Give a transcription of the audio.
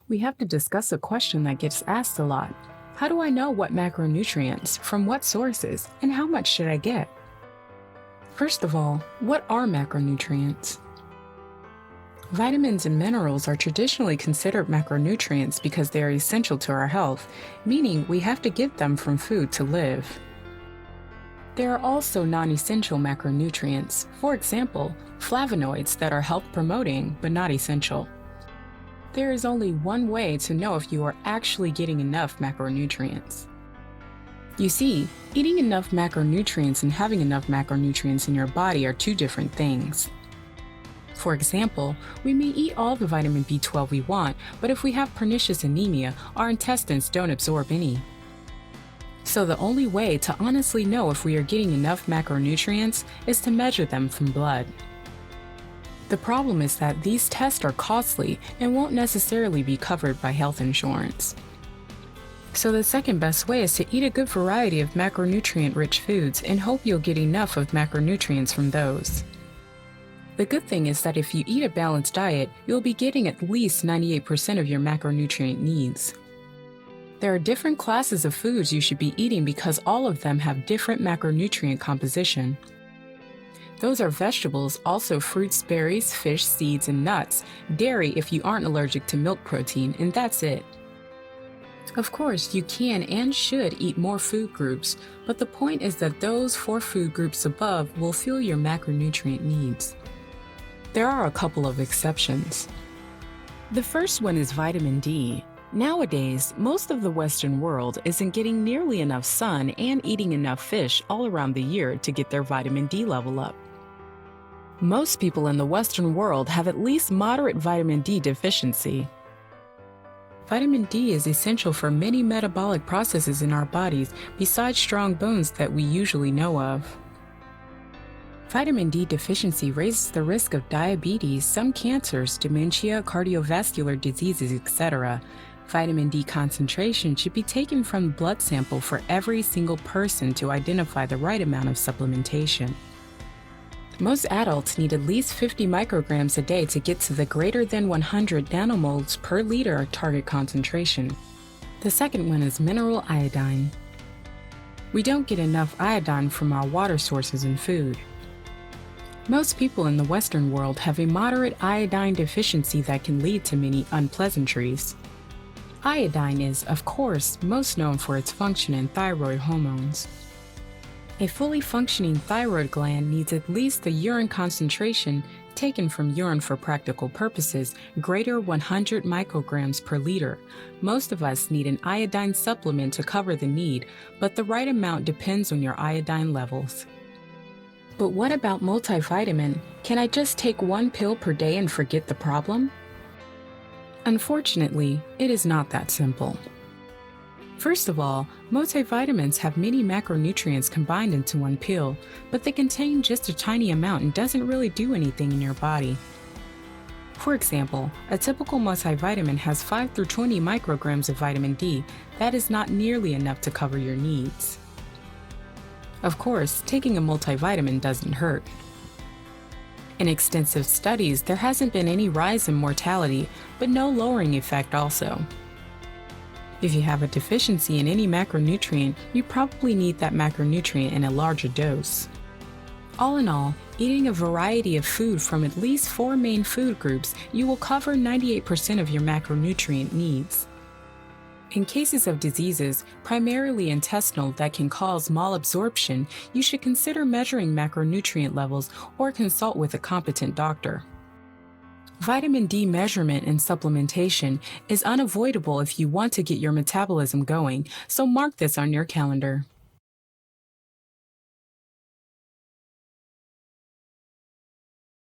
We have to discuss a question that gets asked a lot. How do I know what macronutrients, from what sources, and how much should I get? First of all, what are macronutrients? Vitamins and minerals are traditionally considered macronutrients because they are essential to our health, meaning we have to get them from food to live. There are also non-essential macronutrients, for example, flavonoids that are health promoting but not essential. There is only one way to know if you are actually getting enough macronutrients. You see, eating enough macronutrients and having enough macronutrients in your body are two different things. For example, we may eat all the vitamin B12 we want, but if we have pernicious anemia, our intestines don't absorb any. So the only way to honestly know if we are getting enough macronutrients is to measure them from blood. The problem is that these tests are costly and won't necessarily be covered by health insurance. So the second best way is to eat a good variety of macronutrient-rich foods and hope you'll get enough of macronutrients from those. The good thing is that if you eat a balanced diet, you'll be getting at least 98% of your macronutrient needs. There are different classes of foods you should be eating because all of them have different macronutrient composition. Those are vegetables, also fruits, berries, fish, seeds, and nuts, dairy if you aren't allergic to milk protein, and that's it. Of course, you can and should eat more food groups, but the point is that those 4 food groups above will fuel your macronutrient needs. There are a couple of exceptions. The first one is vitamin D. Nowadays, most of the Western world isn't getting nearly enough sun and eating enough fish all around the year to get their vitamin D level up. Most people in the Western world have at least moderate vitamin D deficiency. Vitamin D is essential for many metabolic processes in our bodies besides strong bones that we usually know of. Vitamin D deficiency raises the risk of diabetes, some cancers, dementia, cardiovascular diseases, etc. Vitamin D concentration should be taken from the blood sample for every single person to identify the right amount of supplementation. Most adults need at least 50 micrograms a day to get to the greater than 100 nanomoles per liter target concentration. The second one is mineral iodine. We don't get enough iodine from our water sources and food. Most people in the Western world have a moderate iodine deficiency that can lead to many unpleasantries. Iodine is, of course, most known for its function in thyroid hormones. A fully functioning thyroid gland needs at least the urine concentration taken from urine for practical purposes greater 100 micrograms per liter. Most of us need an iodine supplement to cover the need, but the right amount depends on your iodine levels. But what about multivitamin? Can I just take one pill per day and forget the problem? Unfortunately, it is not that simple. First of all, multivitamins have many macronutrients combined into one pill, but they contain just a tiny amount and doesn't really do anything in your body. For example, a typical multivitamin has 5 through 20 micrograms of vitamin D. That is not nearly enough to cover your needs. Of course, taking a multivitamin doesn't hurt. In extensive studies, there hasn't been any rise in mortality, but no lowering effect also. If you have a deficiency in any macronutrient, you probably need that macronutrient in a larger dose. All in all, eating a variety of food from at least 4 main food groups, you will cover 98% of your macronutrient needs. In cases of diseases, primarily intestinal, that can cause malabsorption, you should consider measuring macronutrient levels or consult with a competent doctor. Vitamin D measurement and supplementation is unavoidable if you want to get your metabolism going, so mark this on your calendar.